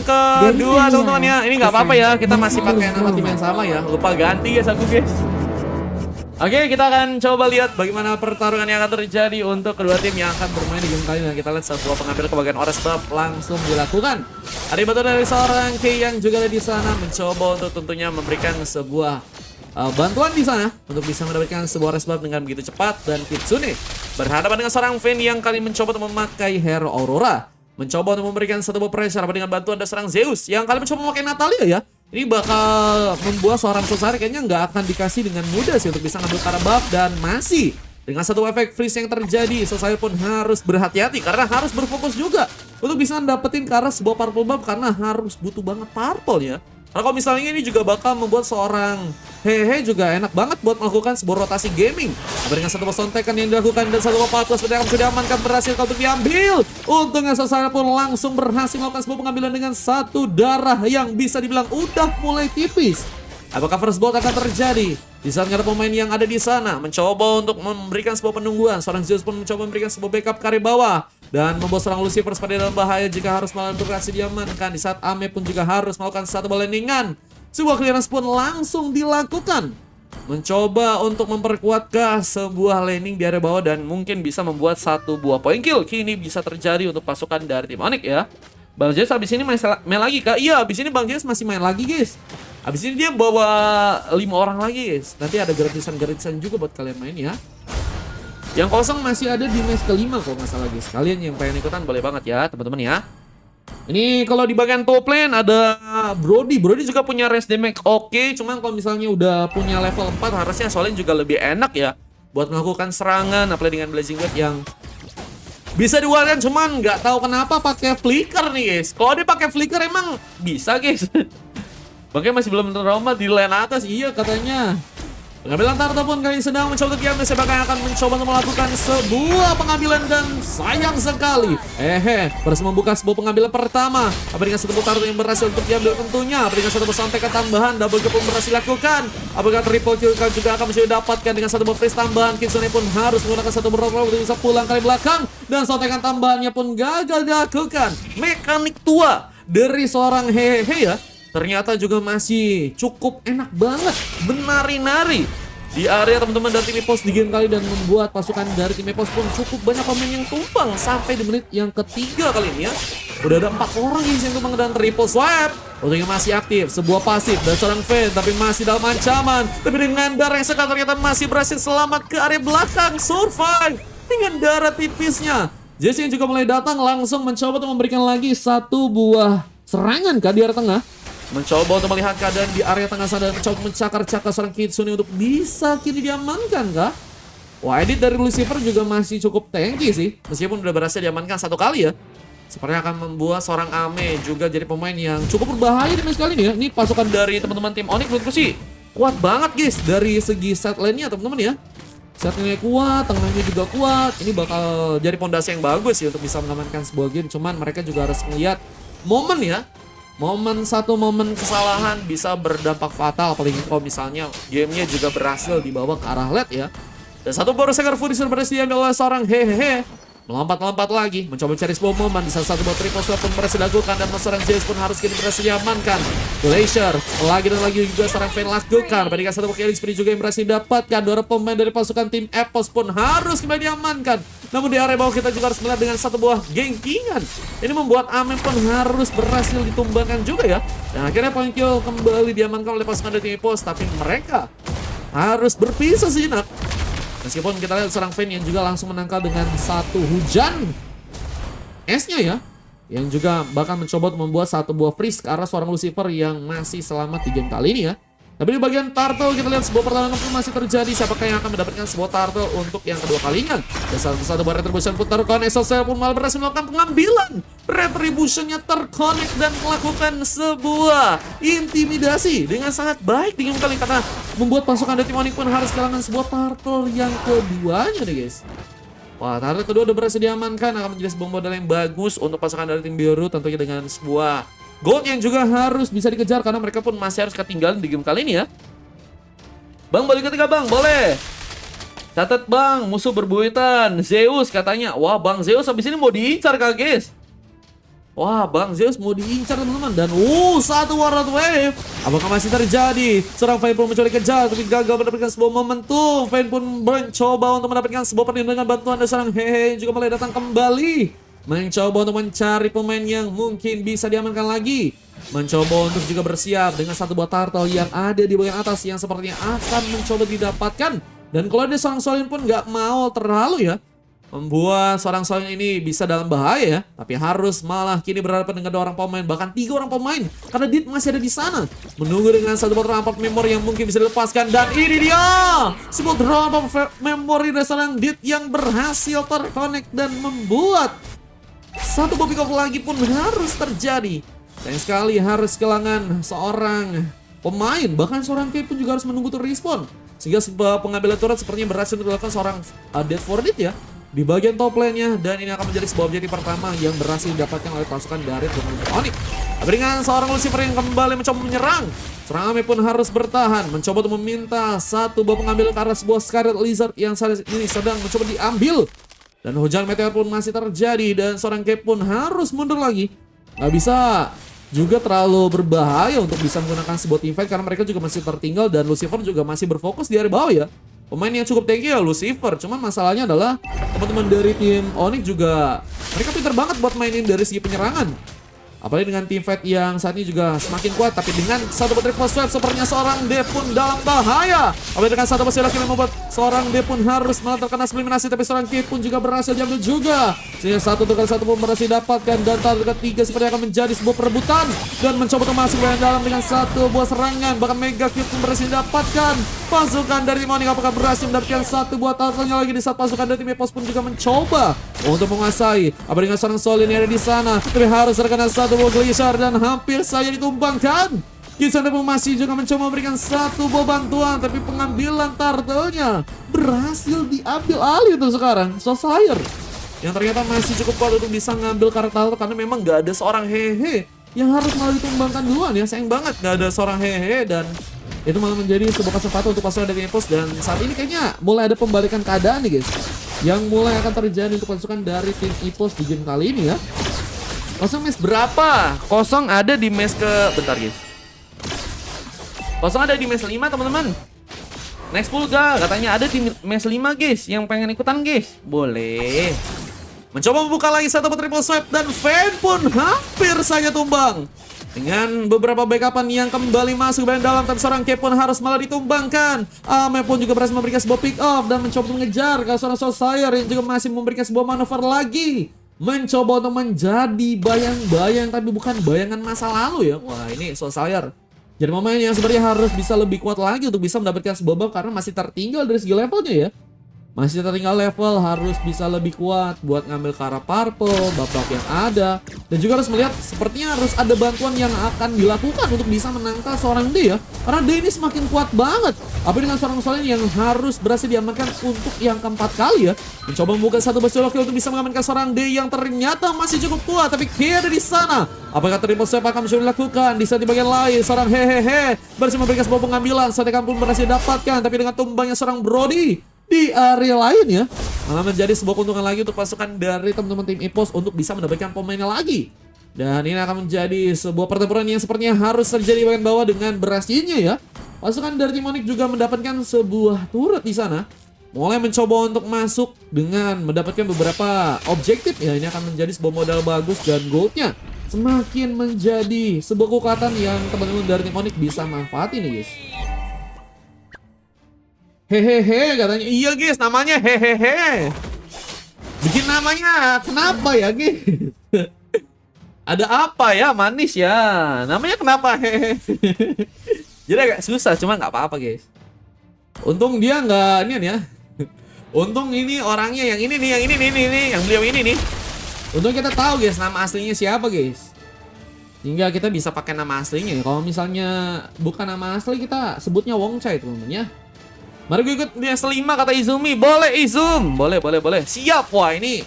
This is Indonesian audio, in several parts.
kedua teman-teman ya. Ini nggak apa-apa ya, kita masih pakai nama tim yang sama ya. Lupa ganti guys aku guys. Oke, kita akan coba lihat bagaimana pertarungan yang akan terjadi untuk kedua tim yang akan bermain di game kali ini. Kita lihat sebuah pengambil kebagian Ores Bab langsung dilakukan. Ada bantu dari seorang Kei yang juga ada di sana mencoba untuk tentunya memberikan sebuah bantuan di sana untuk bisa mendapatkan sebuah resbab dengan begitu cepat. Dan Kitsune berhadapan dengan seorang Vayne yang kali mencoba untuk memakai Hero Aurora, mencoba untuk memberikan satu buah pressure dengan bantuan dari seorang Zeus yang kali mencoba memakai Natalia ya. Ini bakal membuat seorang Sosari kayaknya nggak akan dikasih dengan mudah sih untuk bisa ngambil para buff. Dan masih dengan satu efek freeze yang terjadi, Sosari pun harus berhati-hati karena harus berfokus juga untuk bisa dapetin ke arah sebuah purple buff karena harus butuh banget purple ya. Karena kalau misalnya ini juga bakal membuat seorang Hehe juga enak banget buat melakukan sebuah rotasi gaming. Dengan satu sontekan yang dilakukan dan satu patus yang sudah diamankan berhasil untuk diambil. Untungnya Sosari pun langsung berhasil melakukan sebuah pengambilan dengan satu darah yang bisa dibilang udah mulai tipis. Apakah first blood akan terjadi? Di saat ada pemain yang ada di sana mencoba untuk memberikan sebuah penungguan. Seorang Zeus pun mencoba memberikan sebuah backup ke area bawah. Dan membuat seorang Lucifer pada dalam bahaya jika harus malah berhasil diamankan. Di saat Ame pun juga harus melakukan satu landingan. Sebuah clearance pun langsung dilakukan. Mencoba untuk memperkuat ke sebuah landing di area bawah. Dan mungkin bisa membuat satu buah point kill. Kini bisa terjadi untuk pasukan dari tim Onyx ya. Bang Zeus abis ini main lagi kak? Iya, abis ini Bang Zeus masih main lagi guys. Abis ini dia bawa 5 orang lagi guys. Nanti ada gratisan-gratisan juga buat kalian main ya. Yang kosong masih ada di match kelima kalau nggak salah guys. Kalian yang pengen ikutan boleh banget ya teman-teman ya. Ini kalau di bagian top lane ada Brody. Brody juga punya rest damage oke. Cuman kalau misalnya udah punya level 4 harusnya Solen juga lebih enak ya. Buat melakukan serangan apalagi dengan Blazing Wave yang bisa diwarian. Cuman nggak tahu kenapa pakai flicker nih guys. Kalau dia pakai flicker emang bisa guys. Makanya masih belum trauma di lane atas. Iya katanya. Pengambilan Tarta pun kali sedang mencoba untuk diambil. Sebagainya akan mencoba untuk melakukan sebuah pengambilan dan sayang sekali. Harus membuka sebuah pengambilan pertama. Dengan satu Tarta yang berhasil untuk diambil tentunya. Dengan satu sontekan tambahan, double kill pun berhasil dilakukan. Apakah triple kill juga akan mencoba dapatkan dengan satu freeze tambahan. Kitsune pun harus menggunakan satu berroll untuk bisa pulang kali belakang. Dan sontekan tambahannya pun gagal dilakukan. Mekanik tua dari seorang Hehe ya. Ternyata juga masih cukup enak banget menari-nari di area teman-teman dari tim EPOS di game kali. Dan membuat pasukan dari tim EPOS pun cukup banyak pemain yang tumpang sampai di menit yang ketiga kali ini ya. Udah ada 4 orang yang tumpang dan triple swap. Untungnya masih aktif sebuah pasif dan seorang Vayne tapi masih dalam ancaman. Tapi dengan darah yang sekat ternyata masih berhasil selamat ke area belakang. Survive dengan darah tipisnya. Jesse yang juga mulai datang langsung mencoba untuk memberikan lagi satu buah serangan ke di area tengah. Mencoba untuk melihat keadaan di area tengah sana dan mencoba mencakar-cakar seorang Kitsune untuk bisa kini diamankan kah? Wah, edit dari Lucifer juga masih cukup tanky sih. Meskipun udah berhasil diamankan satu kali ya. Sepertinya akan membuat seorang Ame juga jadi pemain yang cukup berbahaya di match kali ini ya. Ini pasukan dari teman-teman tim Onyx menurutku sih kuat banget guys. Dari segi set lane-nya teman-teman ya. Set lane-nya kuat, tengahnya juga kuat. Ini bakal jadi pondasi yang bagus sih untuk bisa mengamankan sebuah game. Cuman mereka juga harus melihat momen ya. Momen kesalahan bisa berdampak fatal. Apalagi kalau misalnya gamenya juga berhasil dibawa ke arah led ya. Dan satu baru Segar Fury berhasil diambil oleh seorang Hehehe. Melompat-lompat lagi, mencoba cari sebuah momen. Di salah satu buat triple swap pun berhasil dilakukan. Dan seorang Zeus pun harus kini berhasil diamankan. Glacier, lagi dan lagi juga seorang Vayne lakukan. Bandingkan satu buat Elix juga yang berhasil didapatkan. Dua pemain dari pasukan tim EPOS pun harus kembali diamankan. Namun di area bawah kita juga harus melihat dengan satu buah gengkingan. Ini membuat Ame pun harus berhasil ditumbangkan juga ya. Dan akhirnya point kill kembali diamankan oleh pasukan dari tim EPOS. Tapi mereka harus berpisah sejenak. Meskipun kita lihat seorang Vayne yang juga langsung menangkal dengan satu hujan esnya ya. Yang juga bakal mencoba untuk membuat satu buah freeze ke arah seorang Lucifer yang masih selamat di game kali ini ya. Tapi di bagian turtle kita lihat sebuah pertarungan pun masih terjadi. Siapakah yang akan mendapatkan sebuah turtle untuk yang kedua kalinya. Dan satu buah retribution pun terkonek. SSL pun malah berhasil melakukan pengambilan. Retributionnya terkonek dan melakukan sebuah intimidasi dengan sangat baik di game kali. Karena membuat pasukan dari tim Onyx pun harus kehilangan sebuah turtle yang keduanya nih guys. Wah, turtle kedua udah berhasil diamankan. Akan menjadi sebuah modal yang bagus untuk pasukan dari tim biru. Tentunya dengan sebuah gold yang juga harus bisa dikejar karena mereka pun masih harus ketinggalan di game kali ini ya. Bang, balik ketiga bang, boleh. Catat bang, musuh berbuyutan. Zeus katanya. Wah bang, Zeus habis ini mau diincar kak guys. Wah, Bang Zeus mau diincar teman-teman. Dan satu Warlord Wave. Apakah masih terjadi? Seorang Vayne pun mencoba dikejar, tapi gagal mendapatkan sebuah momentum. Vayne pun mencoba untuk mendapatkan sebuah perlindungan bantuan dari seorang Hehe juga mulai datang kembali. Mencoba untuk mencari pemain yang mungkin bisa diamankan lagi. Mencoba untuk juga bersiap dengan satu buah turtle yang ada di bagian atas yang sepertinya akan mencoba didapatkan. Dan kalau ada seorang Solin pun nggak mau terlalu ya membuat seorang Solin ini bisa dalam bahaya ya. Tapi harus malah kini berhadapan dengan 2 orang pemain, bahkan 3 orang pemain. Karena Dit masih ada di sana. Menunggu dengan satu botol rampart memori yang mungkin bisa dilepaskan. Dan ini dia! Sebuah rampart memori dari seorang Dit yang berhasil terkonek dan membuat satu Bobby Off lagi pun harus terjadi. Sayang sekali harus kehilangan seorang pemain. Bahkan seorang Kay pun juga harus menunggu untuk respawn. Sehingga sebuah pengambilan turret sepertinya berhasil dilakukan seorang Dead for Dit ya. Di bagian top lane-nya, dan ini akan menjadi sebuah objektif pertama yang berhasil didapatkan oleh pasukan dari tim Onyx. Dengan seorang Lucifer yang kembali mencoba menyerang, seorang Ame pun harus bertahan, mencoba untuk meminta satu buah pengambilan karena sebuah Scarlet Lizard yang saat ini sedang mencoba diambil. Dan hujan meteor pun masih terjadi, dan seorang Cape pun harus mundur lagi. Nggak bisa juga terlalu berbahaya untuk bisa menggunakan sebuah teamfight karena mereka juga masih tertinggal, dan Lucifer juga masih berfokus di area bawah ya. Pemain yang cukup tanky ya Lucifer, cuman masalahnya adalah teman-teman dari tim Onyx juga mereka pintar banget buat mainin dari segi penyerangan. Apalagi dengan tim fight yang saat ini juga semakin kuat. Tapi dengan satu triple swipe sepertinya seorang Dev pun dalam bahaya. Apalagi dengan satu pasir lagi yang membuat seorang Dev pun harus malah terkena eliminasi. Tapi seorang Kid pun juga berhasil diambil juga. Sehingga satu tukar satu pun berhasil didapatkan. Dan target ketiga sepertinya akan menjadi sebuah perebutan. Dan mencoba untuk masuk ke dalam dengan satu buah serangan. Bahkan Mega Kid pun berhasil didapatkan. Pasukan dari tim Onyx apakah berhasil mendapatkan satu buah turtle-nya lagi di saat pasukan dari tim Epos pun juga mencoba untuk menguasai. Apa dengan seorang Solin yang ada di sana. Tapi harus terkena satu buah Glacier dan hampir saja ditumbangkan. Kisana pun masih juga mencoba memberikan satu buah bantuan. Tapi pengambilan turtle-nya berhasil diambil alih untuk sekarang. Sosire yang ternyata masih cukup kuat untuk bisa ngambil karakter karena memang gak ada seorang Hehe yang harus malah ditumbangkan duluan ya. Sayang banget gak ada seorang Hehe dan itu malah menjadi sebuah kesempatan untuk pasukan dari Epos. Dan saat ini kayaknya mulai ada pembalikan keadaan nih guys, yang mulai akan terjadi untuk pasukan dari tim Epos di game kali ini ya. Kosong match berapa? Kosong ada di match ke... Bentar guys. Kosong ada di match 5 teman-teman. Next pool gak? Katanya ada di match 5 guys. Yang pengen ikutan guys, boleh. Mencoba membuka lagi satu triple swipe dan Vayne pun hampir saja tumbang. Dengan beberapa backupan yang kembali masuk ke dalam, tapi seorang Cape pun harus malah ditumbangkan. Ame pun juga berhasil memberikan sebuah pick off dan mencoba mengejar ke seorang Sosire yang juga masih memberikan sebuah manuver lagi. Mencoba untuk menjadi bayang-bayang tapi bukan bayangan masa lalu ya. Wah, ini Sosire jadi pemain yang sebenarnya harus bisa lebih kuat lagi untuk bisa mendapatkan sebuah buff karena masih tertinggal dari segi levelnya ya. Masih tertinggal level, harus bisa lebih kuat buat ngambil ke arah purple, buff yang ada. Dan juga harus melihat sepertinya harus ada bantuan yang akan dilakukan untuk bisa menangkal seorang D ya. Karena D ini semakin kuat banget. Apa dengan seorang Solin yang harus berhasil diamankan untuk yang keempat kali ya. Mencoba membuka satu bestial kill untuk bisa mengamankan seorang D yang ternyata masih cukup kuat. Tapi Kay ada di sana. Apakah triple swipe akan bisa dilakukan? Di saat di bagian lain, seorang Hehehe berhasil memberikan sebuah pengambilan. Saat pun berhasil dapatkan. Tapi dengan tumbangnya seorang Brody di area lain ya, malah menjadi sebuah keuntungan lagi untuk pasukan dari teman-teman tim Epos untuk bisa mendapatkan pemainnya lagi. Dan ini akan menjadi sebuah pertempuran yang sepertinya harus terjadi bagian bawah dengan berhasilnya ya. Pasukan dari tim Onyx juga mendapatkan sebuah turret di sana. Mulai mencoba untuk masuk dengan mendapatkan beberapa objektif ya. Ini akan menjadi sebuah modal bagus dan goldnya semakin menjadi sebuah kekuatan yang teman-teman dari tim Onyx bisa manfaatin nih guys. Hehehe katanya. Iya guys, namanya hehehe. Bikin namanya kenapa ya guys? Ada apa ya, manis ya. Namanya kenapa hehehe? Jadi agak susah, cuma nggak apa-apa guys. Untung dia nggak ini ya. Untung ini orangnya yang ini nih, yang ini nih, yang beliau ini nih. Untung kita tahu guys nama aslinya siapa guys. Hingga kita bisa pakai nama aslinya. Kalau misalnya bukan nama asli kita sebutnya Wong Chai teman-teman ya. Mari gue ikut di S5 kata Izumi. Boleh Izum. Boleh. Siap. Wah ini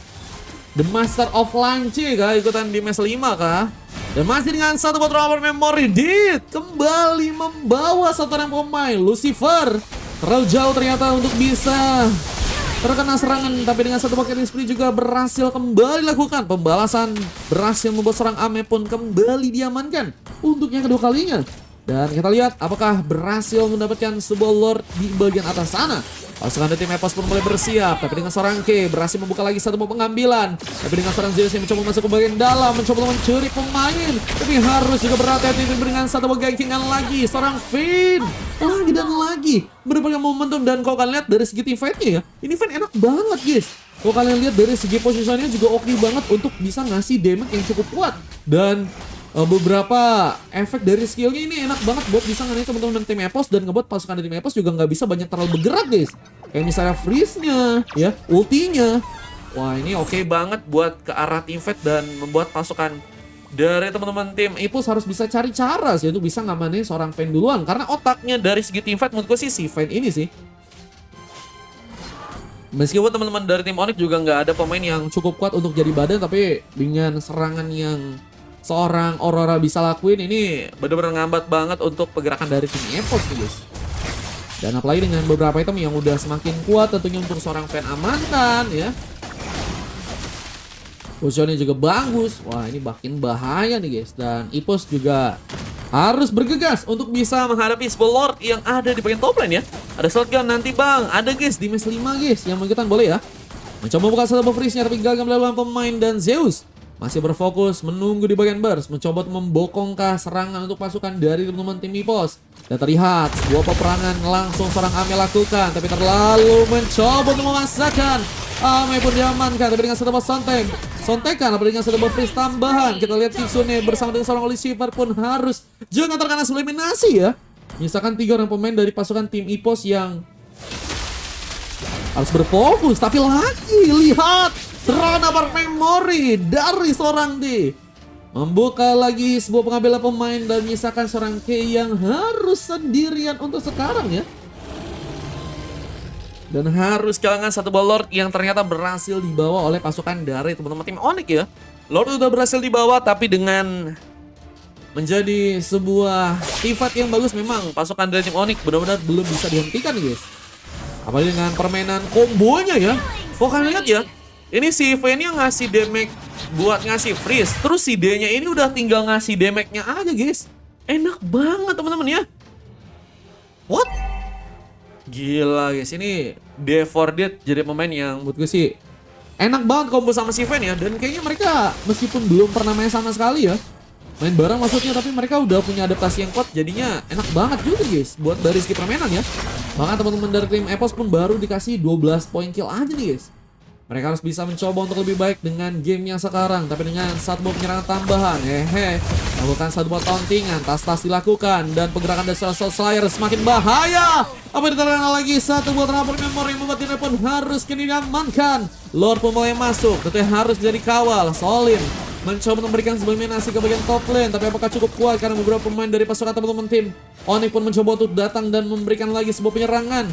The Master of Lunch kah ikutan di S5 kah? Dan masih dengan satu buat Robert Memory. Dit kembali membawa satu orang pemain Lucifer. Terlalu jauh ternyata untuk bisa terkena serangan, tapi dengan satu bucket spree juga berhasil kembali lakukan pembalasan, berhasil membuat seorang Ame pun kembali diamankan untuk yang kedua kalinya. Dan kita lihat apakah berhasil mendapatkan sebuah Lord di bagian atas sana. Pasukan dari tim Epos pun mulai bersiap, tapi dengan seorang K berhasil membuka lagi satu pengambilan. Tapi dengan seorang Zeus yang mencoba masuk ke bagian dalam, mencoba mencuri pemain, tapi harus juga berhati-hati dengan satu gankingan lagi. Seorang Finn lagi dan lagi mendapatkan momentum, dan kalau kalian lihat dari segi team fight-nya ya, ini Finn enak banget guys. Kalau kalian lihat dari segi posisinya juga oke banget untuk bisa ngasih damage yang cukup kuat. Dan beberapa efek dari skillnya ini enak banget buat bisa ngalahin teman-teman tim Epos, dan ngebuat pasukan dari tim Epos juga nggak bisa banyak terlalu bergerak guys. Kayak misalnya freeze-nya, ya, ultinya. Wah, ini oke banget buat ke arah team fight dan membuat pasukan dari teman-teman tim Epos harus bisa cari cara sih untuk bisa ngamanin seorang Vayne duluan. Karena otaknya dari segi team fight menurutku sih si Vayne ini sih. Meskipun teman-teman dari tim Onyx juga nggak ada pemain yang cukup kuat untuk jadi badan, tapi dengan serangan yang seorang Aurora bisa lakuin ini benar-benar ngambat banget untuk pergerakan dari tim Epos nih guys. Dan apalagi dengan beberapa item yang udah semakin kuat tentunya untuk seorang Vayne amankan ya. Positionnya juga bagus. Wah, ini makin bahaya nih guys. Dan Epos juga harus bergegas untuk bisa menghadapi sebuah Lord yang ada di bagian top lane ya. Ada shotgun nanti bang, ada guys di match 5 guys yang mengikutan boleh ya. Mencoba buka satu freeze-nya tapi gagal melawan pemain, dan Zeus masih berfokus menunggu di bagian burst, mencoba membokongkah serangan untuk pasukan dari teman-teman tim Epos. Dan terlihat sebuah peperangan langsung seorang Ame lakukan, tapi terlalu mencoba untuk memaksakan. Ame pun diamankan, tapi dengan satu sontekan, tapi dengan satu freeze tambahan. Kita lihat Kitsune bersama dengan seorang Oliver pun harus juga terkena eliminasi ya. Misalkan 3 orang pemain dari pasukan tim Epos yang harus berfokus, tapi lagi lihat serangan bar memori dari seorang D. Membuka lagi sebuah pengambilan pemain dan menyisakan seorang K yang harus sendirian untuk sekarang ya. Dan harus kehilangan satu buah Lord yang ternyata berhasil dibawa oleh pasukan dari teman-teman tim Onyx ya. Lord udah berhasil dibawa, tapi dengan menjadi sebuah sifat yang bagus, memang pasukan dari tim Onyx benar-benar belum bisa dihentikan nih guys. Apalagi dengan permainan kombonya ya. Kok kalian lihat ya, ini si Vayne yang ngasih damage buat ngasih freeze, terus si D-nya ini udah tinggal ngasih damage-nya aja guys. Enak banget teman-teman ya. What? Gila guys, ini D4 Dead jadi pemain yang menurut gue sih enak banget combo sama si Vayne ya. Dan kayaknya mereka meskipun belum pernah main sama sekali ya, main bareng maksudnya, tapi mereka udah punya adaptasi yang kuat, jadinya enak banget juga guys buat dari segi permainan ya. Bahkan teman-teman dari tim Epos pun baru dikasih 12 poin kill aja nih guys. Mereka harus bisa mencoba untuk lebih baik dengan game yang sekarang, tapi dengan satu buah penyerangan tambahan. Lakukan satu buah tauntingan, tas-tas dilakukan, dan pergerakan dari Soul Slayer semakin bahaya. Apa diterangkan lagi satu buah terampil memori yang membuat dia pun harus kini diamankan. Lord pun mulai masuk, tentunya harus jadi kawal. Solin mencoba memberikan sebuah eliminasi ke bagian top lane, tapi apakah cukup kuat karena beberapa pemain dari pasukan teman-teman tim Onyx pun mencoba untuk datang dan memberikan lagi sebuah penyerangan.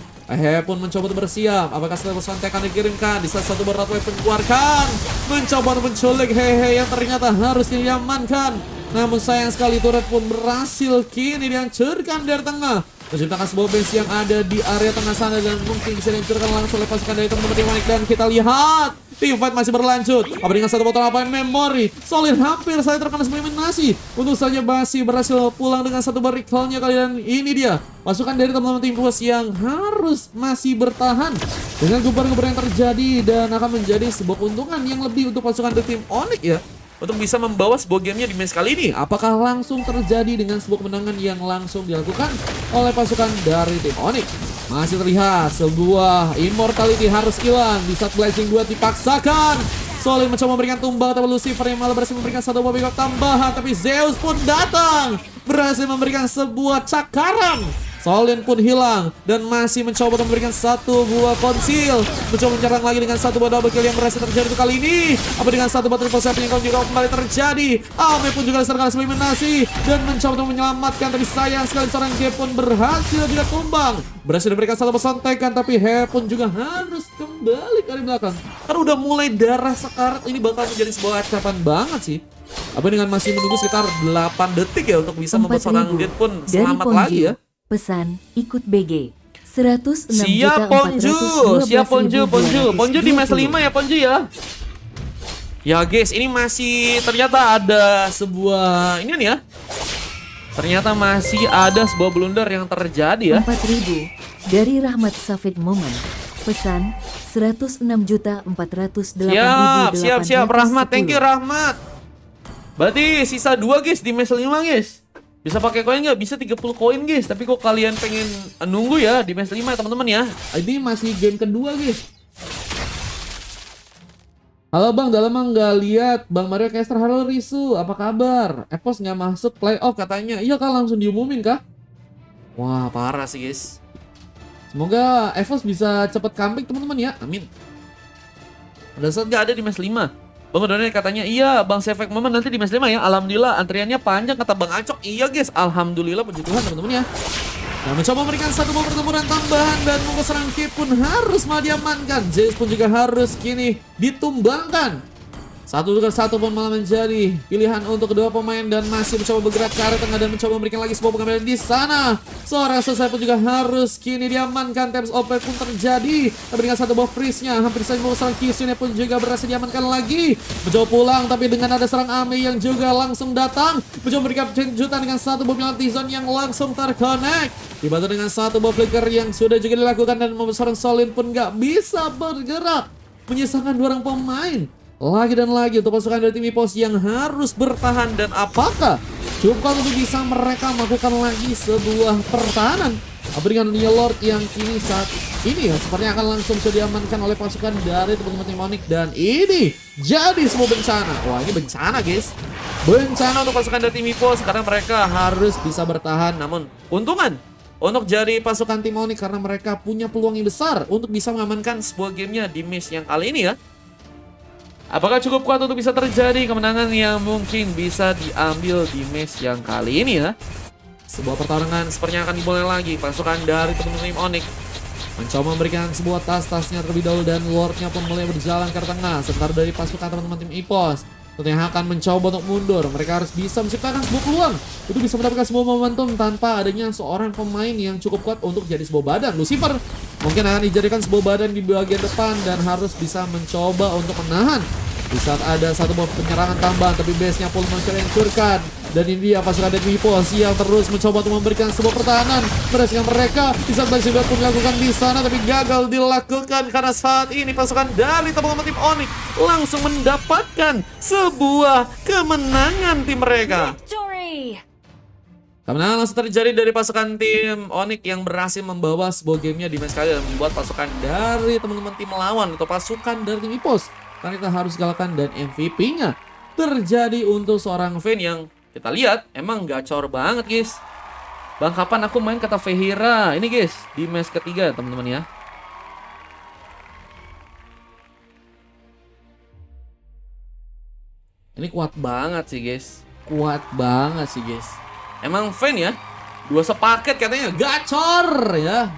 Pun mencoba untuk bersiap. Apakah setelah sontekan dikirimkan di saat satu berat weapon keluarkan, mencoba untuk menculik yang ternyata harus diamankan. Namun sayang sekali turret pun berhasil kini dihancurkan dari tengah, menciptakan sebuah base yang ada di area tengah sana dan mungkin bisa dihancurkan langsung oleh pasukan dari teman-teman tim Onyx. Dan kita lihat team fight masih berlanjut. Apa dengan satu botol apa memori, Solid hampir saja terkena eliminasi. Untuk saja masih berhasil pulang dengan satu recall-nya kali, dan ini dia pasukan dari teman-teman tim Epos yang harus masih bertahan dengan gubar-gubar yang terjadi, dan akan menjadi sebuah keuntungan yang lebih untuk pasukan dari tim Onyx ya, untuk bisa membawa sebuah gamenya di match kali ini. Apakah langsung terjadi dengan sebuah kemenangan yang langsung dilakukan oleh pasukan dari tim Onyx? Masih terlihat sebuah immortality harus hilang di saat Blessing 2 dipaksakan. Solid mencoba memberikan tumbang, tapi Lucifer yang malah berhasil memberikan satu buah backup tambahan. Tapi Zeus pun datang, berhasil memberikan sebuah cakaran. Solin pun hilang dan masih mencoba untuk memberikan satu buah konsil, mencoba menyerang lagi dengan satu buah double kill yang berhasil terjadi untuk kali ini. Apa dengan satu buah triple save yang juga kembali terjadi. Ame pun juga diserang eliminasi dan mencoba untuk menyelamatkan, tapi sayang sekali seorang G pun berhasil juga tumbang. Berhasil diberikan satu pesontekan, tapi He pun juga harus kembali ke belakang. Karena udah mulai darah sekarat, ini bakal menjadi sebuah ancaman banget sih. Apa dengan masih menunggu sekitar 8 detik ya untuk bisa membuat seorang Dead pun selamat lagi ya. Pesan, ikut BG. Siap Ponju, siap Ponju. Ponju di match 5 ya Ponju ya. Ya guys, ini masih ternyata ada sebuah ini nih ya. Ternyata masih ada sebuah blunder yang terjadi ya. 4.000 dari Rahmat Safid Momen. Pesan 106.408.810. Siap Rahmat, thank you Rahmat. Berarti sisa 2 guys di match 5 guys. Bisa pakai koin nggak? Bisa 30 koin guys. Tapi kok kalian pengen nunggu ya di match 5 teman-teman ya. Ini masih game kedua guys. Halo Bang, udah lama nggak lihat Bang Mario Caster. Halo Risu, apa kabar? Epos nggak masuk playoff katanya. Iya kah, langsung diumumin kah? Wah parah sih guys. Semoga Evos bisa cepet comeback teman-teman ya, amin. Pada saat nggak ada di match 5 Bang Udonnya katanya, iya Bang Sefek Momen nanti di match 5 ya. Alhamdulillah antriannya panjang kata Bang Acok. Iya guys, alhamdulillah puji Tuhan teman-teman ya. Nah, mencoba memberikan satu bom pertempuran tambahan dan Monggo serang Ki pun harus malah diamankan. Zeus pun juga harus kini ditumbangkan. 1-1 pun malah menjadi pilihan untuk kedua pemain dan masih mencoba bergerak ke arah tengah dan mencoba memberikan lagi sebuah pengambilan di sana. Seorang selesai pun juga harus kini diamankan. Taps OP pun terjadi. Memberikan satu buah freeze-nya. Hampir saja Monggo serang Kisune pun juga berhasil diamankan lagi. Mencoba pulang tapi dengan ada serang Ame yang juga langsung datang. Mencoba memberikan kejutan dengan satu buah penalti zone yang langsung terconnect. Dibantu dengan satu buah flicker yang sudah juga dilakukan dan seorang Solin pun nggak bisa bergerak. Menyisakan 2 orang pemain. Lagi dan lagi untuk pasukan dari tim Ipos yang harus bertahan. Dan apakah cukup untuk bisa mereka melakukan lagi sebuah pertahanan? Berikan dunia Lord yang kini saat ini ya sepertinya akan langsung bisa diamankan oleh pasukan dari teman-teman tim Onyx. Dan ini jadi sebuah bencana. Wah ini bencana guys. Bencana untuk pasukan dari tim Ipos karena mereka harus bisa bertahan. Namun untungan untuk jadi pasukan tim Onyx karena mereka punya peluang yang besar untuk bisa mengamankan sebuah gamenya di match yang kali ini ya. Apakah cukup kuat untuk bisa terjadi kemenangan yang mungkin bisa diambil di match yang kali ini ya? Sebuah pertarungan sepertinya akan dimulai lagi. Pasukan dari teman-teman tim Onyx mencoba memberikan sebuah tas-tasnya terlebih dahulu dan Lordnya pun mulai berjalan ke tengah. Sementara dari pasukan teman-teman tim Ipos tentunya akan mencoba untuk mundur. Mereka harus bisa menciptakan sebuah peluang untuk bisa mendapatkan sebuah momentum tanpa adanya seorang pemain yang cukup kuat untuk jadi sebuah badan. Lucifer mungkin akan dijadikan sebuah badan di bagian depan dan harus bisa mencoba untuk menahan di saat ada satu buah penyerangan tambahan. Tapi base-nya pun masih dihancurkan. Dan ini dia pasukan dari Ipos yang terus mencoba untuk memberikan sebuah pertahanan. Mereka di saat masih pun dilakukan di sana tapi gagal dilakukan karena saat ini pasukan dari teman-teman tim Onyx langsung mendapatkan sebuah kemenangan tim mereka. Kemenangan langsung terjadi dari pasukan tim Onyx yang berhasil membawa sebuah gamenya di match kali dan membuat pasukan dari teman-teman tim lawan atau pasukan dari tim Ipos karena kita harus galakkan. Dan MVP-nya terjadi untuk seorang fan yang kita lihat emang gacor banget guys. Bang kapan aku main kata Vehira ini guys di match ketiga teman-teman ya. Ini kuat banget sih guys. Kuat banget sih guys. Emang fan ya. 2 sepaket katanya gacor ya.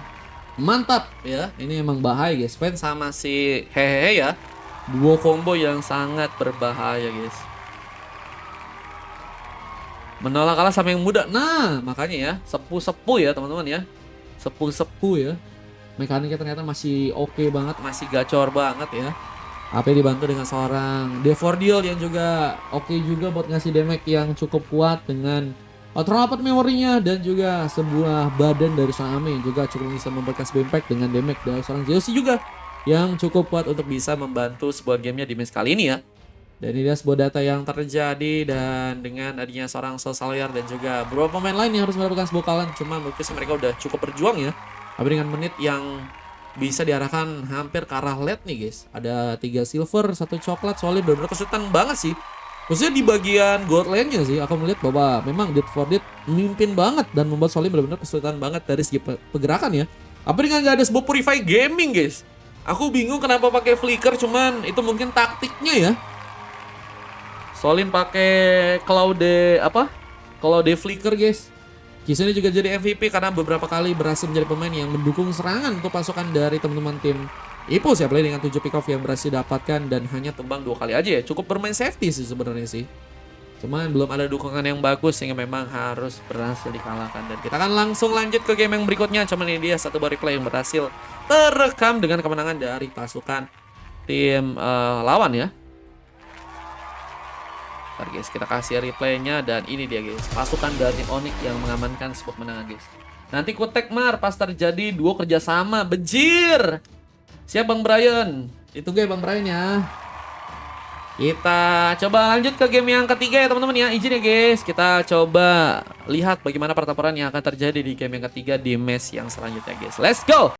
Mantap ya. Ini emang bahaya guys. Fan sama si Hehehe ya. Duo combo yang sangat berbahaya guys. Menolak kalah sama yang muda. Nah makanya ya. Sepuh-sepuh ya teman-teman ya. Sepuh-sepuh ya. Mekaniknya ternyata masih oke banget. Masih gacor banget ya. AP dibantu dengan seorang Defordial yang juga oke juga buat ngasih damage yang cukup kuat dengan terdapat memorinya. Dan juga sebuah badan dari seorang Ame yang juga cukup bisa memberikan sebuah impact dengan damage dari seorang Zeus juga yang cukup kuat untuk bisa membantu sebuah gamenya di match kali ini ya. Dan ini dia sebuah data yang terjadi dan dengan adanya seorang Sosaliar dan juga beberapa pemain lain yang harus mendapatkan sebuah kalahan. Cuma mungkin mereka udah cukup berjuang ya. Tapi dengan menit yang bisa diarahkan hampir ke arah late nih guys. Ada 3 silver, 1 coklat. Solid benar-benar kesulitan banget sih. Khususnya di bagian gold lane-nya sih. Aku melihat bahwa memang Dead for Dead memimpin banget dan membuat Solid benar-benar kesulitan banget dari segi pergerakan ya. Apa dengan gak ada sebuah Purify Gaming guys. Aku bingung kenapa pakai flicker, cuman itu mungkin taktiknya ya. Solin pakai Cloud Flicker guys. Kisune juga jadi MVP karena beberapa kali berhasil menjadi pemain yang mendukung serangan untuk pasukan dari teman-teman tim Ipos ya. Play dengan 7 pick off yang berhasil dapatkan dan hanya tumbang 2 kali aja ya. Cukup bermain safety sih sebenarnya sih. Cuman belum ada dukungan yang bagus sehingga memang harus berhasil dikalahkan. Dan kita akan langsung lanjut ke game yang berikutnya. Cuman ini dia satu buah replay yang berhasil terekam dengan kemenangan dari pasukan tim lawan ya. Ntar guys, kita kasih replaynya dan ini dia guys. Pasukan dari tim Onyx yang mengamankan sebuah kemenangan guys. Nanti kutek Mar pas terjadi duo kerjasama. Bejir! Siap Bang Brian. Ditunggu ya Bang Brian ya. Kita coba lanjut ke game yang ketiga ya teman-teman ya. Izin ya guys, kita coba lihat bagaimana pertempuran yang akan terjadi di game yang ketiga di match yang selanjutnya guys. Let's go!